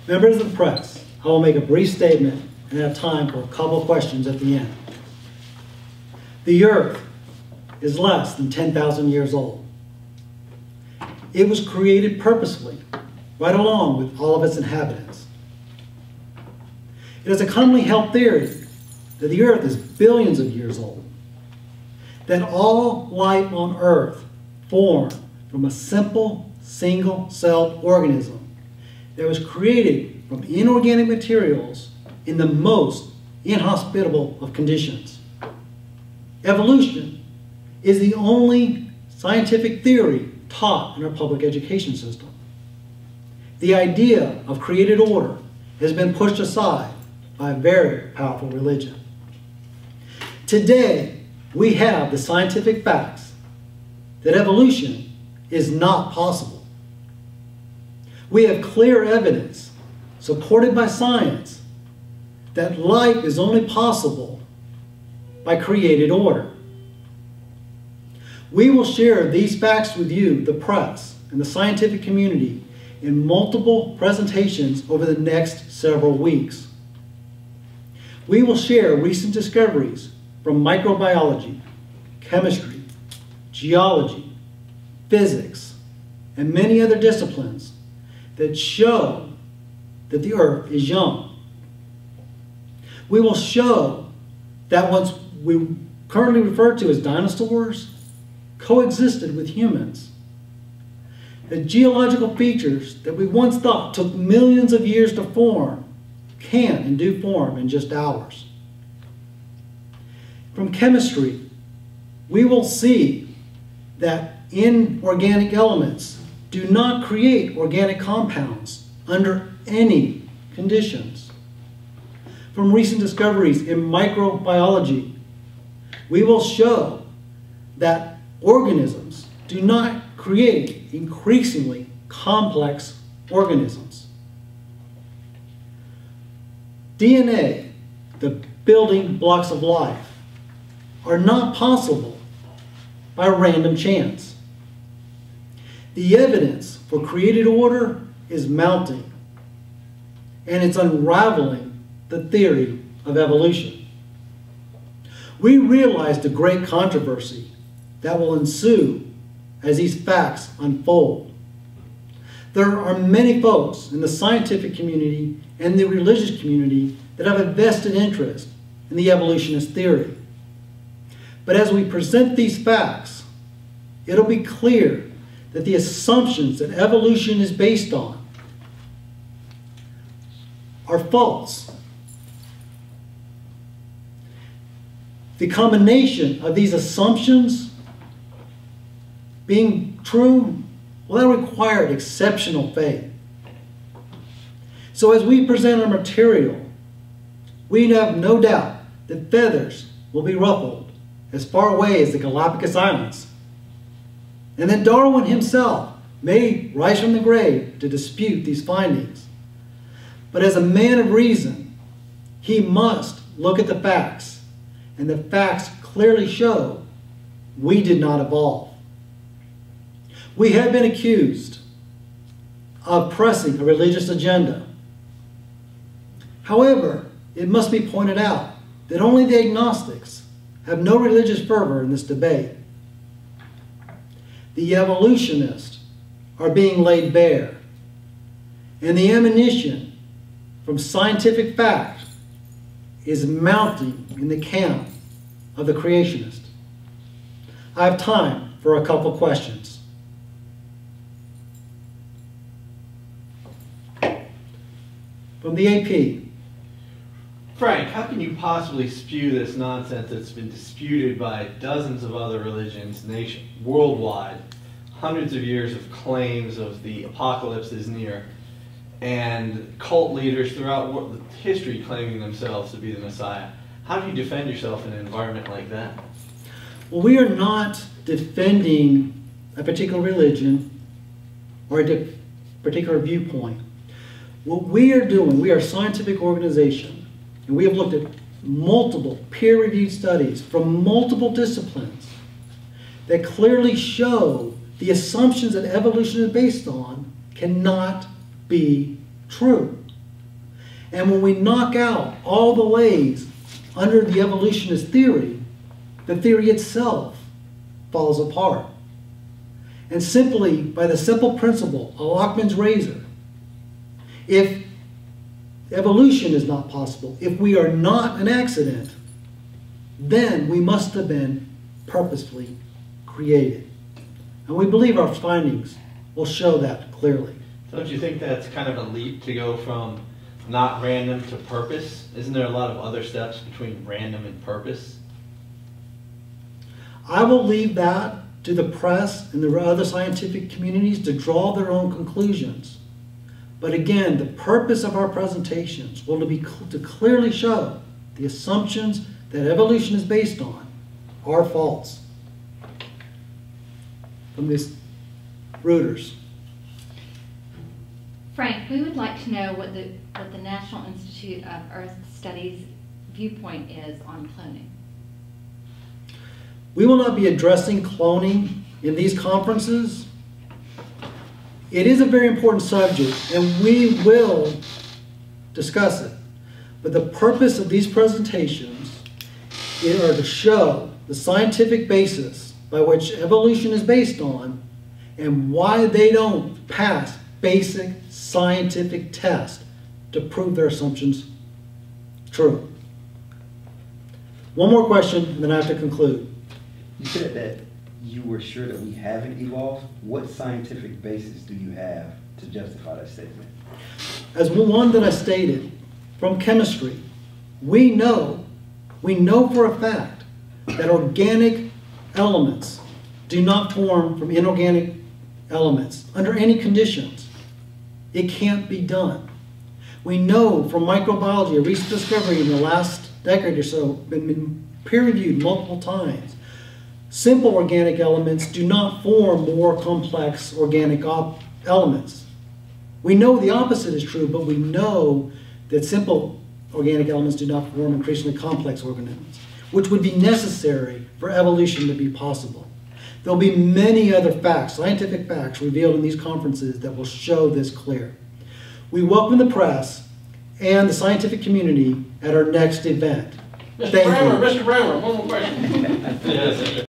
Members of the press, I will make a brief statement and have time for a couple of questions at the end. The Earth is less than 10,000 years old. It was created purposefully, right along with all of its inhabitants. It is a commonly held theory that the Earth is billions of years old, that all life on Earth formed from a simple, single-celled organism that was created from inorganic materials in the most inhospitable of conditions. Evolution is the only scientific theory taught in our public education system. The idea of created order has been pushed aside by a very powerful religion. Today, we have the scientific facts that evolution is not possible. We have clear evidence, supported by science, that life is only possible by created order. We will share these facts with you, the press, and the scientific community in multiple presentations over the next several weeks. We will share recent discoveries from microbiology, chemistry, geology, physics, and many other disciplines that show that the Earth is young. We will show that what we currently refer to as dinosaurs coexisted with humans. The geological features that we once thought took millions of years to form can and do form in just hours. From chemistry, we will see that inorganic elements do not create organic compounds under any conditions. From recent discoveries in microbiology, we will show that organisms do not create increasingly complex organisms. DNA, the building blocks of life, are not possible by random chance. The evidence for created order is mounting, and it's unraveling the theory of evolution. We realize the great controversy that will ensue as these facts unfold. There are many folks in the scientific community and the religious community that have a vested interest in the evolutionist theory. But as we present these facts, it'll be clear that the assumptions that evolution is based on are false. The combination of these assumptions being true, well, that required exceptional faith. So as we present our material, we have no doubt that feathers will be ruffled as far away as the Galapagos Islands. And then Darwin himself may rise from the grave to dispute these findings. But as a man of reason, he must look at the facts, and the facts clearly show we did not evolve. We have been accused of pressing a religious agenda. However, it must be pointed out that only the agnostics have no religious fervor in this debate. The evolutionists are being laid bare, and the ammunition from scientific fact is mounting in the camp of the creationists. I have time for a couple questions. From the AP. Frank, how can you possibly spew this nonsense that's been disputed by dozens of other religions worldwide, hundreds of years of claims of the apocalypse is near, and cult leaders throughout history claiming themselves to be the Messiah? How do you defend yourself in an environment like that? Well, we are not defending a particular religion or a particular viewpoint. What we are doing, we are a scientific organization, and we have looked at multiple peer-reviewed studies from multiple disciplines that clearly show the assumptions that evolution is based on cannot be true. And when we knock out all the ways under the evolutionist theory, the theory itself falls apart. And simply by the simple principle of Occam's razor, if evolution is not possible, if we are not an accident, then we must have been purposefully created. And we believe our findings will show that clearly. Don't you think that's kind of a leap to go from not random to purpose? Isn't there a lot of other steps between random and purpose? I will leave that to the press and the other scientific communities to draw their own conclusions. But again, the purpose of our presentations will be to clearly show the assumptions that evolution is based on are false. From Ms. Reuters. Frank, we would like to know what the National Institute of Earth Studies viewpoint is on cloning. We will not be addressing cloning in these conferences. It is a very important subject, and we will discuss it. But the purpose of these presentations are to show the scientific basis by which evolution is based on and why they don't pass basic scientific tests to prove their assumptions true. One more question, and then I have to conclude. You said that you were sure that we haven't evolved. What scientific basis do you have to justify that statement? As one that I stated, from chemistry, we know for a fact that organic elements do not form from inorganic elements under any conditions. It can't be done. We know from microbiology, a recent discovery in the last decade or so, been peer-reviewed multiple times. Simple organic elements do not form more complex organic elements. We know the opposite is true, but we know that simple organic elements do not form increasingly complex organisms, which would be necessary for evolution to be possible. There'll be many other facts, scientific facts, revealed in these conferences that will show this clear. We welcome the press and the scientific community at our next event. Mr. Brammer, one more question. Yes.